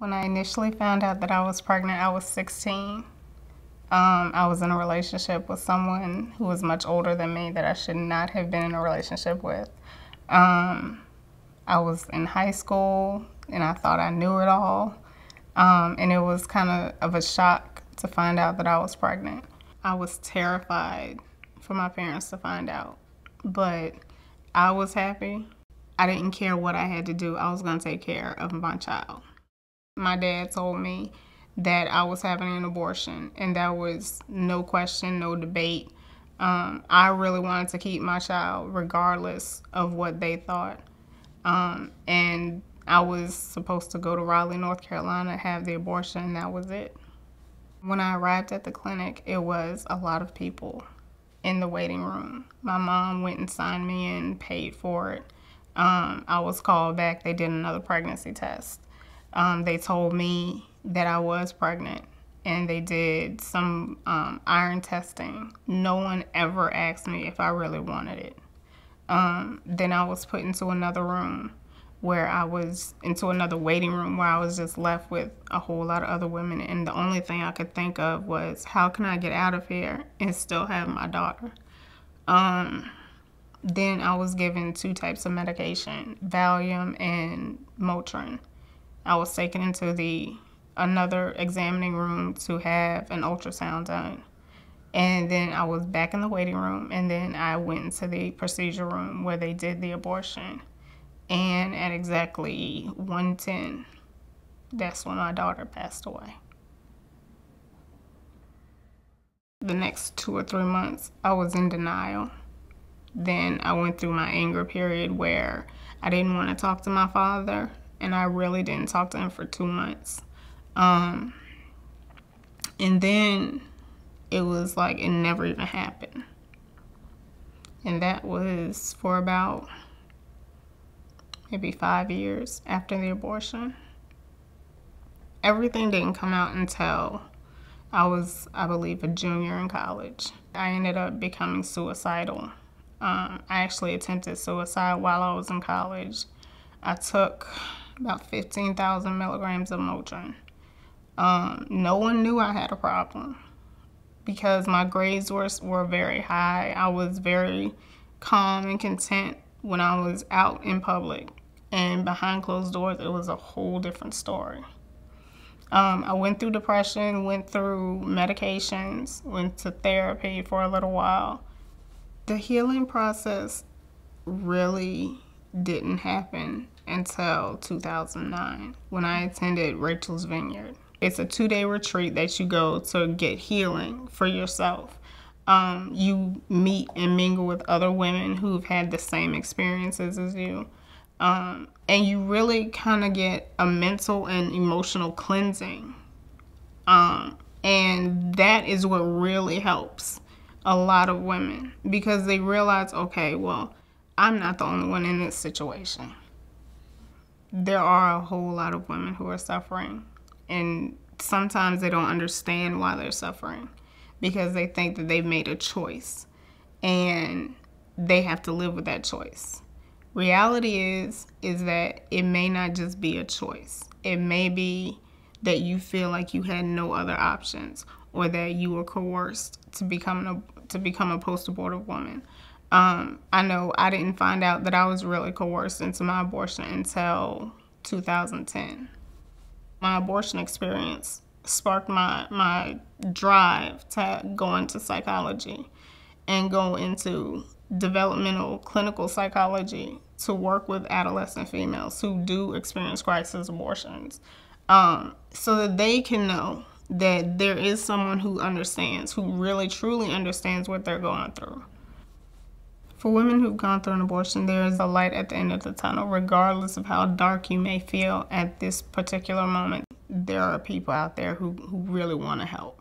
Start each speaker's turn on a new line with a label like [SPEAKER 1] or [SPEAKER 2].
[SPEAKER 1] When I initially found out that I was pregnant, I was 16. I was in a relationship with someone who was much older than me that I should not have been in a relationship with. I was in high school and I thought I knew it all. And it was kind of a shock to find out that I was pregnant. I was terrified for my parents to find out, but I was happy. I didn't care what I had to do. I was going to take care of my child. My dad told me that I was having an abortion, and that was no question, no debate. I really wanted to keep my child regardless of what they thought. And I was supposed to go to Raleigh, North Carolina, have the abortion, and that was it. When I arrived at the clinic, it was a lot of people in the waiting room. My mom went and signed me in, paid for it. I was called back. They did another pregnancy test. They told me that I was pregnant, and they did some iron testing. No one ever asked me if I really wanted it. Then I was put into another room into another waiting room where I was just left with a whole lot of other women, and the only thing I could think of was, how can I get out of here and still have my daughter? Then I was given 2 types of medication, Valium and Motrin. I was taken into another examining room to have an ultrasound done. And then I was back in the waiting room, and then I went into the procedure room where they did the abortion. And at exactly 1:10, that's when my daughter passed away. The next 2 or 3 months, I was in denial. Then I went through my anger period where I didn't want to talk to my father, and I really didn't talk to him for 2 months. And then it was like it never even happened. And that was for about maybe 5 years after the abortion. Everything didn't come out until I was, I believe, a junior in college. I ended up becoming suicidal. I actually attempted suicide while I was in college. I took about 15,000 milligrams of Motrin. No one knew I had a problem because my grades were very high. I was very calm and content when I was out in public, and behind closed doors, it was a whole different story. I went through depression, went through medications, went to therapy for a little while. The healing process really didn't happen until 2009 when I attended Rachel's Vineyard. It's a 2-day retreat that you go to get healing for yourself. You meet and mingle with other women who've had the same experiences as you. And you really kind of get a mental and emotional cleansing. And that is what really helps a lot of women, because they realize, okay, well, I'm not the only one in this situation. There are a whole lot of women who are suffering, and sometimes they don't understand why they're suffering because they think that they've made a choice and they have to live with that choice. Reality is that it may not just be a choice. It may be that you feel like you had no other options, or that you were coerced to become a post-abortive woman. I know I didn't find out that I was really coerced into my abortion until 2010. My abortion experience sparked my drive to go into psychology and go into developmental clinical psychology to work with adolescent females who do experience crisis abortions, so that they can know that there is someone who understands, who really truly understands what they're going through. For women who've gone through an abortion, there is a light at the end of the tunnel. Regardless of how dark you may feel at this particular moment, there are people out there who really want to help.